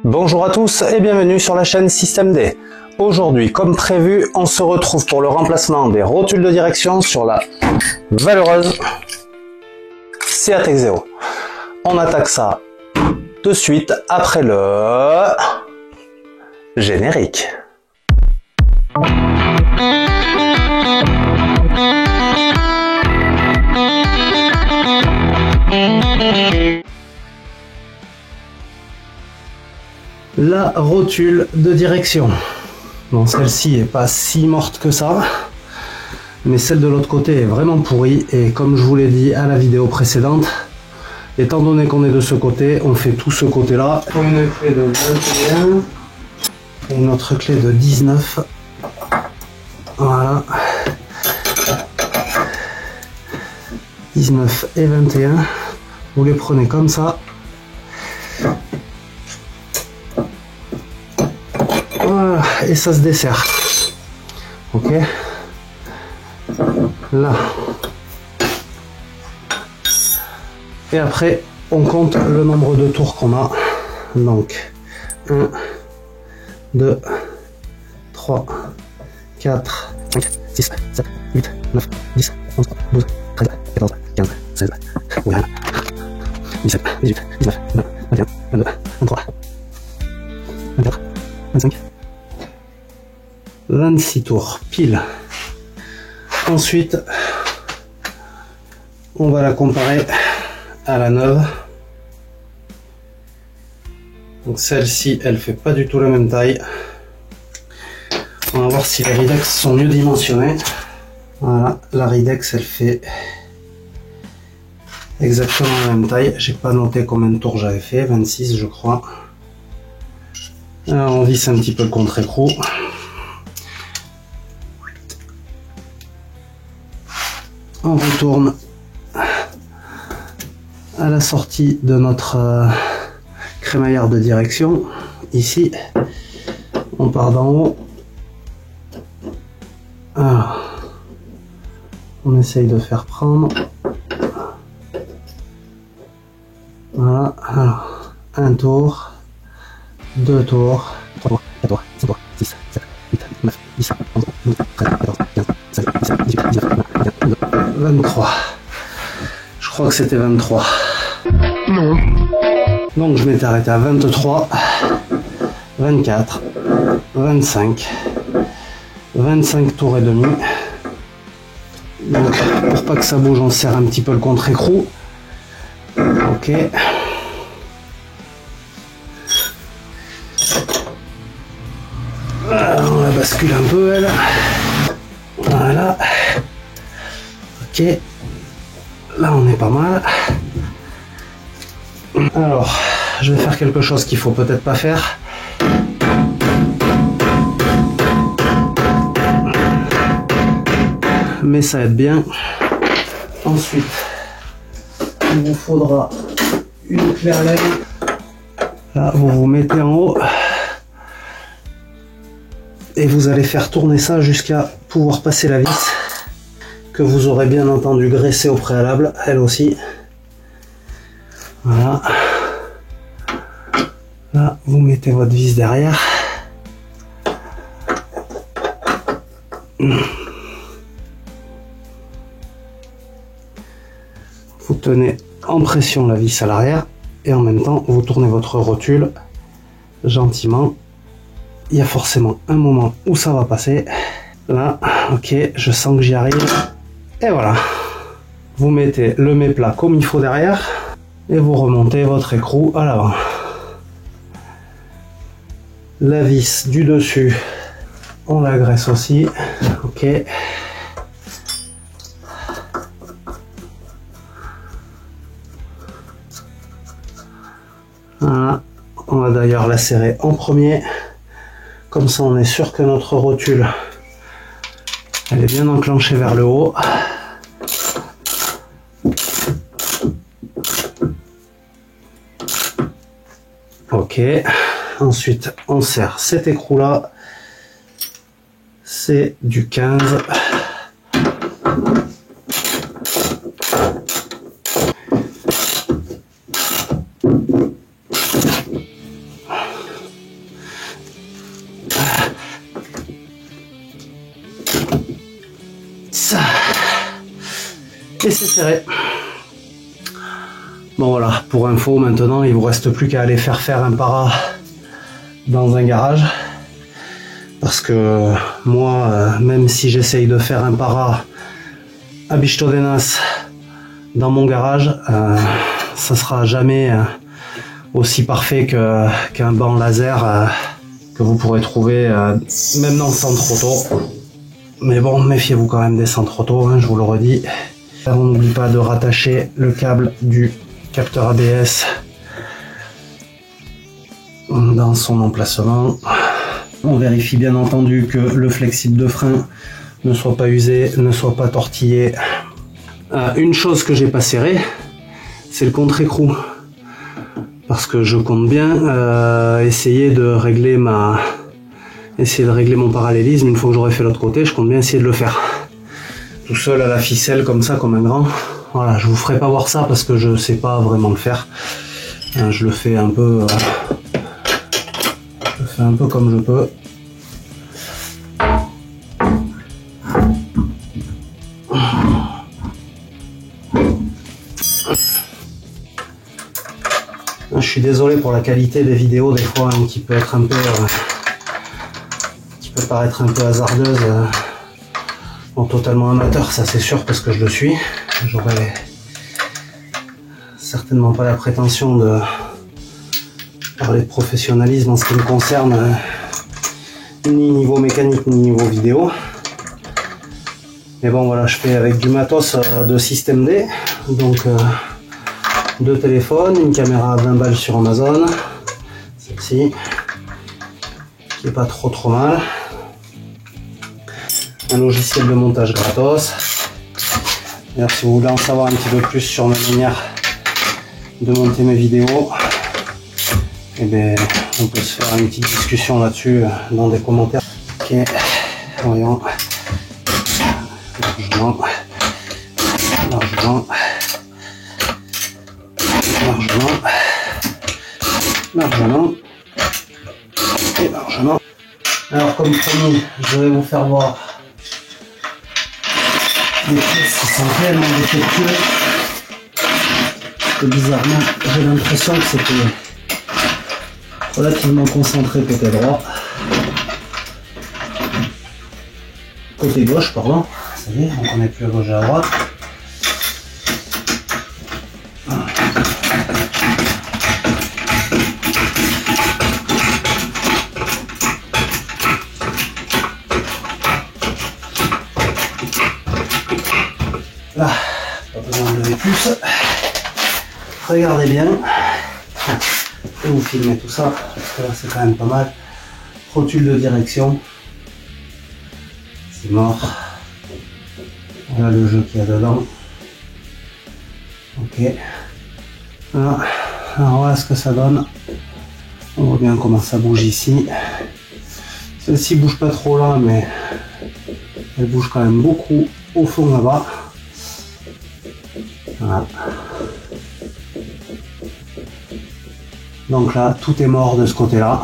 Bonjour à tous et bienvenue sur la chaîne Système D. Aujourd'hui, comme prévu, on se retrouve pour le remplacement des rotules de direction sur la valeureuse Seat Exeo. On attaque ça de suite après le générique. La rotule de direction. Bon, celle-ci est pas si morte que ça, mais celle de l'autre côté est vraiment pourrie. Et comme je vous l'ai dit à la vidéo précédente, étant donné qu'on est de ce côté, on fait tout ce côté-là. Une clé de 21 et une autre clé de 19. Voilà. 19 et 21. Vous les prenez comme ça. Voilà, et ça se dessert. Ok. Là. Et après, on compte le nombre de tours qu'on a. Donc, 1, 2, 3, 4, 5, 6, 7, 8, 9, 10, 11, 12, 13, 14, 15, 16, 17, 18, 19, 20, 21, 22, 23, 24, 25, 26 tours, pile. Ensuite, on va la comparer à la neuve. Donc celle-ci, elle fait pas du tout la même taille. On va voir si les Ridex sont mieux dimensionnés. Voilà, la Ridex, elle fait exactement la même taille. J'ai pas noté combien de tours j'avais fait, 26 je crois. Alors on visse un petit peu le contre-écrou. On retourne à la sortie de notre crémaillère de direction. Ici, on part d'en haut. Alors, on essaye de faire prendre. Voilà, alors, un tour, deux tours, 3 tours, 4 tours, 5 tours, 6, 7, 8, 9, 10, 11, 12, 13, 14, 15, 16, 17, 18, 19, 20, 21, 22, 23. Je crois que c'était 23. Non. Donc je m'étais arrêté à 23, 24, 25, 25 tours et demi. Donc pour pas que ça bouge, on serre un petit peu le contre-écrou. Ok. Alors, on la bascule un peu, elle. Voilà. Ok. Là, on est pas mal. Alors, je vais faire quelque chose qu'il faut peut-être pas faire. Mais ça aide bien. Ensuite, il vous faudra une claire laine. Là, vous vous mettez en haut. Et vous allez faire tourner ça jusqu'à pouvoir passer la vis. Que vous aurez bien entendu graisser au préalable, elle aussi. Voilà. Là, vous mettez votre vis derrière. Vous tenez en pression la vis à l'arrière et en même temps, vous tournez votre rotule gentiment. Il y a forcément un moment où ça va passer. Là, ok, je sens que j'y arrive. Et voilà. Vous mettez le méplat comme il faut derrière et vous remontez votre écrou à l'avant. La vis du dessus, on la graisse aussi. Ok. Voilà. On va d'ailleurs la serrer en premier. Comme ça, on est sûr que notre rotule, elle est bien enclenchée vers le haut. Ok. Ensuite, on serre cet écrou-là. C'est du 15. et c'est serré. Bon voilà, pour info, maintenant il vous reste plus qu'à aller faire un para dans un garage, parce que moi, même si j'essaye de faire un para à Bichtodenas dans mon garage, ça sera jamais aussi parfait qu'un banc laser que vous pourrez trouver même dans le centre auto. Mais bon, méfiez-vous quand même des centres auto, hein, je vous le redis. On n'oublie pas de rattacher le câble du capteur ABS dans son emplacement. On vérifie bien entendu que le flexible de frein ne soit pas usé, ne soit pas tortillé. Une chose que j'ai pas serré, c'est le contre-écrou, parce que je compte bien essayer de régler mon parallélisme. Une fois que j'aurai fait l'autre côté, je compte bien essayer de le faire tout seul à la ficelle, comme ça, comme un grand. Voilà, je vous ferai pas voir ça parce que je sais pas vraiment le faire. Je le fais un peu, comme je peux. Je suis désolé pour la qualité des vidéos, des fois, hein, qui peut être un peu, qui peut paraître un peu hasardeuse. Bon, totalement amateur, ça c'est sûr, parce que je le suis. J'aurais certainement pas la prétention de parler de professionnalisme en ce qui me concerne, ni niveau mécanique ni niveau vidéo. Mais bon, voilà, je fais avec du matos de système D, donc 2 téléphones, une caméra à 20 balles sur Amazon, celle-ci, qui est pas trop mal. Un logiciel de montage gratos. D'ailleurs, si vous voulez en savoir un petit peu plus sur ma manière de monter mes vidéos, eh bien, on peut se faire une petite discussion là-dessus dans des commentaires. Ok, voyons. Largement. Et largement. Alors, comme promis, je vais vous faire voir des pièces qui sont réellement défectueuses. Parce que bizarrement, j'ai l'impression que c'était relativement concentré côté droit. Côté gauche, pardon. Ça y est, on connaît plus à gauche et à droite. Là, pas besoin de lever plus. Regardez bien. Et vous filmez tout ça, parce que là c'est quand même pas mal. Rotule de direction. C'est mort. Voilà le jeu qu'il y a dedans. Ok. Voilà. Alors voilà ce que ça donne. On voit bien comment ça bouge ici. Celle-ci bouge pas trop là, mais elle bouge quand même beaucoup au fond là-bas. Voilà. Donc là, tout est mort de ce côté-là.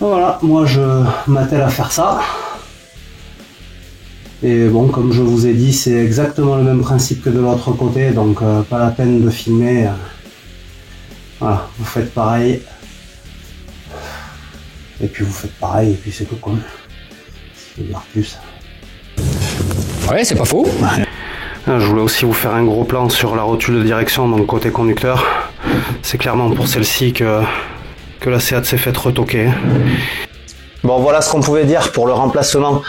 Voilà, moi je m'attelle à faire ça. Et bon, comme je vous ai dit, c'est exactement le même principe que de l'autre côté, donc pas la peine de filmer. Voilà, vous faites pareil. Et puis vous faites pareil, et puis c'est tout quoi. Je veux dire plus. Ouais, c'est pas faux. Je voulais aussi vous faire un gros plan sur la rotule de direction, donc côté conducteur. C'est clairement pour celle-ci que la Seat s'est faite retoquer. Bon, voilà ce qu'on pouvait dire pour le remplacement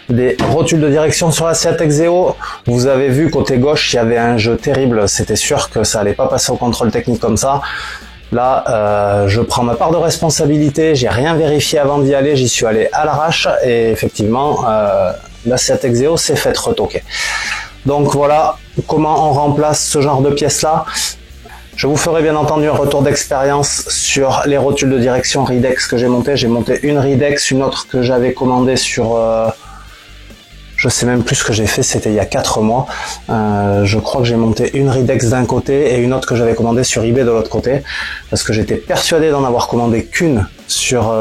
des rotules de direction sur la Seat Exeo. Vous avez vu côté gauche, il y avait un jeu terrible. C'était sûr que ça allait pas passer au contrôle technique comme ça. Là, je prends ma part de responsabilité. J'ai rien vérifié avant d'y aller. J'y suis allé à l'arrache et effectivement, la Seat Exeo s'est faite retoquer. Donc voilà comment on remplace ce genre de pièces là. Je vous ferai bien entendu un retour d'expérience sur les rotules de direction Ridex que j'ai montées. J'ai monté une Ridex, une autre que j'avais commandée sur Je sais même plus ce que j'ai fait, c'était il y a 4 mois. Je crois que j'ai monté une Ridex d'un côté et une autre que j'avais commandée sur eBay de l'autre côté, parce que j'étais persuadé d'en avoir commandé qu'une sur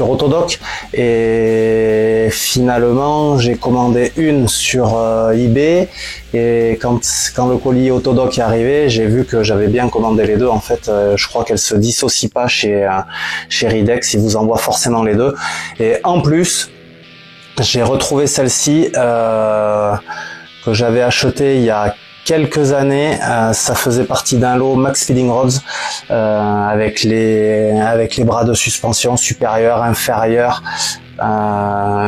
Autodoc, et finalement j'ai commandé une sur eBay, et quand le colis Autodoc est arrivé, j'ai vu que j'avais bien commandé les deux. En fait, je crois qu'elle se dissocie pas chez Ridex, ils vous envoient forcément les deux. Et en plus, j'ai retrouvé celle-ci que j'avais achetée il y a quelques années. Ça faisait partie d'un lot Max Speeding Rods avec les bras de suspension supérieur, inférieur,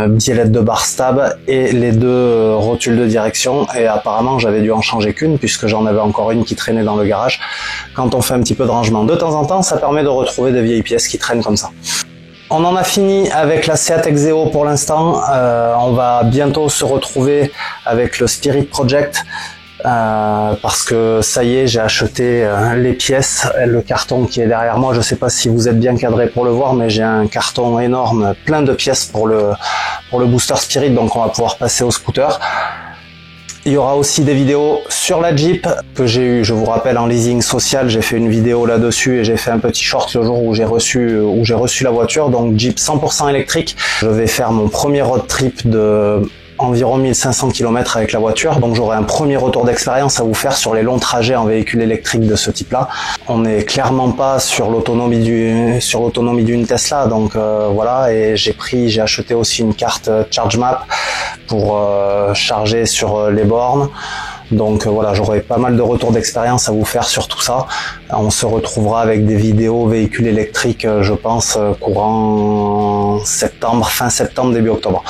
biellette de bar stab et les deux rotules de direction. Et apparemment j'avais dû en changer qu'une, puisque j'en avais encore une qui traînait dans le garage. Quand on fait un petit peu de rangement de temps en temps, ça permet de retrouver des vieilles pièces qui traînent comme ça. On en a fini avec la Seat Exeo pour l'instant. On va bientôt se retrouver avec le Spirit Project, parce que ça y est, j'ai acheté les pièces, le carton qui est derrière moi. Je sais pas si vous êtes bien cadré pour le voir, mais j'ai un carton énorme, plein de pièces pour le booster Spirit, donc on va pouvoir passer au scooter. Il y aura aussi des vidéos sur la Jeep que j'ai eu, je vous rappelle, en leasing social. J'ai fait une vidéo là-dessus et j'ai fait un petit short le jour où j'ai reçu la voiture. Donc Jeep 100% électrique. Je vais faire mon premier road trip de environ 1500 km avec la voiture, donc j'aurai un premier retour d'expérience à vous faire sur les longs trajets en véhicule électrique de ce type-là. On n'est clairement pas sur l'autonomie d'une Tesla, donc voilà. Et j'ai acheté aussi une carte ChargeMap pour charger sur les bornes. Donc voilà, j'aurai pas mal de retours d'expérience à vous faire sur tout ça. On se retrouvera avec des vidéos véhicules électriques, je pense, courant septembre, fin septembre, début octobre.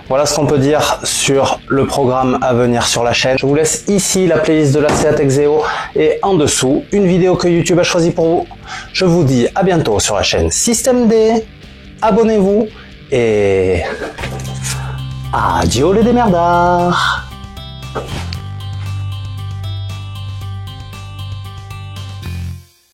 Voilà ce qu'on peut dire sur le programme à venir sur la chaîne. Je vous laisse ici la playlist de la Seat Exeo et en dessous une vidéo que YouTube a choisie pour vous. Je vous dis à bientôt sur la chaîne Système D. Abonnez-vous et adieu les démerdards.